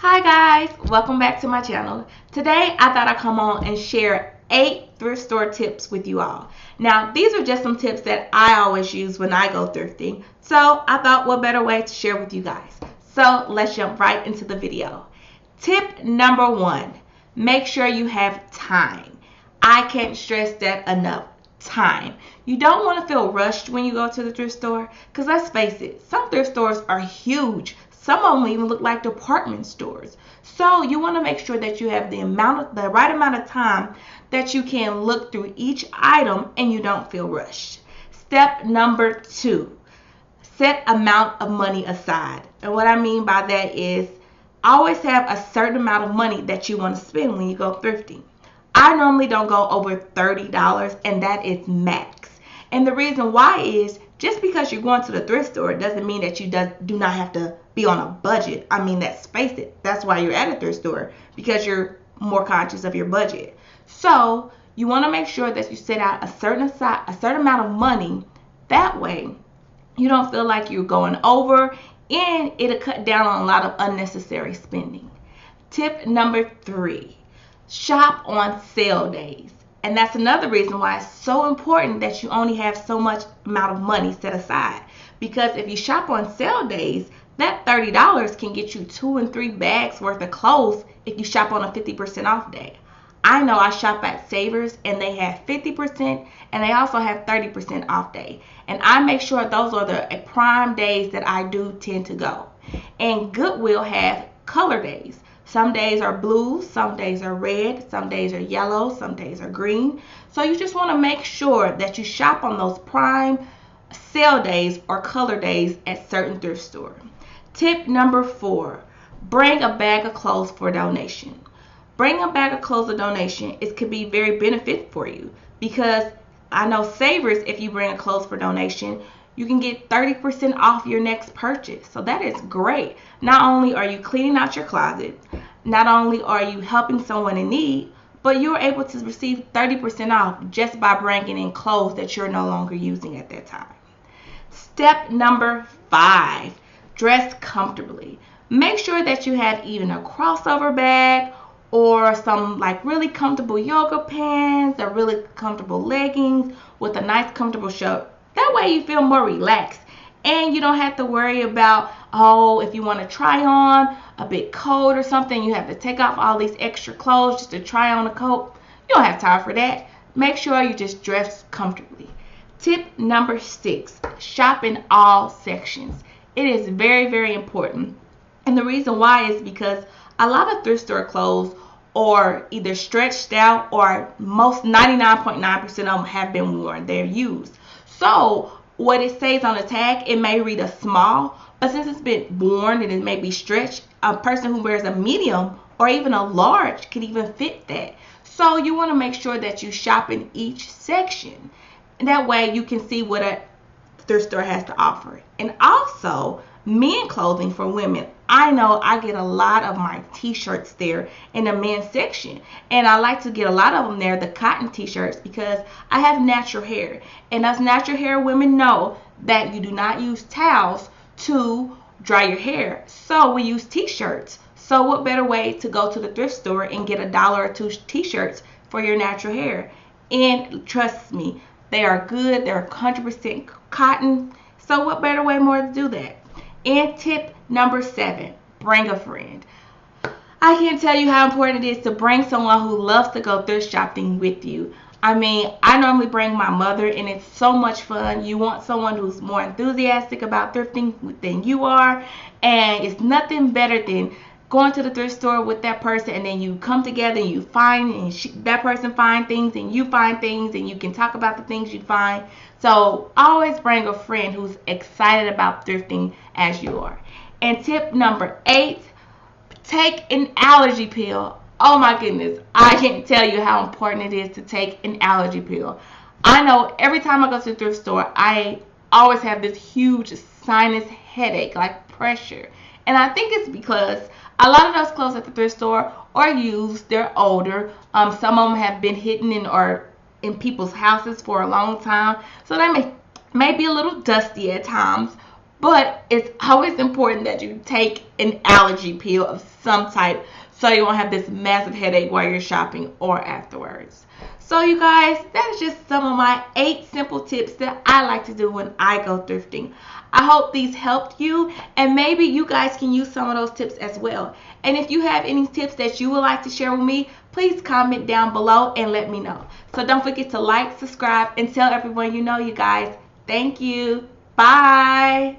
Hi guys, welcome back to my channel. Today I thought I'd come on and share 8 thrift store tips with you all. Now these are just some tips that I always use when I go thrifting, so I thought what better way to share with you guys. So let's jump right into the video. Tip number 1, make sure you have time. I can't stress that enough. Time. You don't want to feel rushed when you go to the thrift store, because let's face it, some thrift stores are huge. Some of them even look like department stores. So you want to make sure that you have the right amount of time that you can look through each item and you don't feel rushed. Step number 2, set amount of money aside. And what I mean by that is always have a certain amount of money that you want to spend when you go thrifting. I normally don't go over $30, and that is max. And the reason why is just because you're going to the thrift store doesn't mean that you do not have to be on a budget. I mean, let's face it, that's why you're at a thrift store, because you're more conscious of your budget. So you want to make sure that you set out a certain amount of money. That way you don't feel like you're going over, and it'll cut down on a lot of unnecessary spending. Tip number 3, shop on sale days. And that's another reason why it's so important that you only have so much amount of money set aside. Because if you shop on sale days, that $30 can get you 2 and 3 bags worth of clothes if you shop on a 50% off day. I know I shop at Savers and they have 50% and they also have 30% off day. And I make sure those are the prime days that I do tend to go. And Goodwill have color days. Some days are blue, some days are red, some days are yellow, some days are green. So you just want to make sure that you shop on those prime sale days or color days at certain thrift stores. Tip number 4, bring a bag of clothes for donation. Bring a bag of clothes for donation. It could be very beneficial for you, because I know Savers, if you bring a clothes for donation, you can get 30% off your next purchase. So that is great. Not only are you cleaning out your closet, not only are you helping someone in need, but you're able to receive 30% off just by bringing in clothes that you're no longer using at that time. Step number 5, dress comfortably. Make sure that you have even a crossover bag or some like really comfortable yoga pants or really comfortable leggings with a nice comfortable shirt. That way you feel more relaxed and you don't have to worry about, if you want to try on a big coat or something, you have to take off all these extra clothes just to try on a coat. You don't have time for that. Make sure you just dress comfortably. Tip number 6, shop in all sections. It is very, very important. And the reason why is because a lot of thrift store clothes are either stretched out or most 99.9% of them have been worn. They're used. So what it says on the tag, it may read a small, but since it's been worn and it may be stretched, a person who wears a medium or even a large could even fit that. So you want to make sure that you shop in each section. And that way you can see what a thrift store has to offer. And also men clothing for women. I know I get a lot of my t-shirts there in the men's section, and I like to get a lot of them there, the cotton t-shirts, because I have natural hair, and us natural hair women know that you do not use towels to dry your hair, so we use t-shirts. So what better way to go to the thrift store and get $1 or 2 t-shirts for your natural hair? And trust me, they are good. They're 100% cotton. So what better way more to do that? And tip number 7, bring a friend. I can't tell you how important it is to bring someone who loves to go thrift shopping with you. I mean, I normally bring my mother, and it's so much fun. You want someone who's more enthusiastic about thrifting than you are, and it's nothing better than going to the thrift store with that person, and then you come together and you find, and that person find things and you find things, and you can talk about the things you find. So always bring a friend who's excited about thrifting as you are. And tip number 8, take an allergy pill. Oh my goodness, I can't tell you how important it is to take an allergy pill. I know every time I go to the thrift store, I always have this huge sinus headache, like pressure. And I think it's because a lot of those clothes at the thrift store are used, they're older. Some of them have been hidden in people's houses for a long time. So they may be a little dusty at times. But it's always important that you take an allergy pill of some type so you won't have this massive headache while you're shopping or afterwards. So you guys, that is just some of my 8 simple tips that I like to do when I go thrifting. I hope these helped you, and maybe you guys can use some of those tips as well. And if you have any tips that you would like to share with me, please comment down below and let me know. So don't forget to like, subscribe, and tell everyone you know, you guys. Thank you. Bye.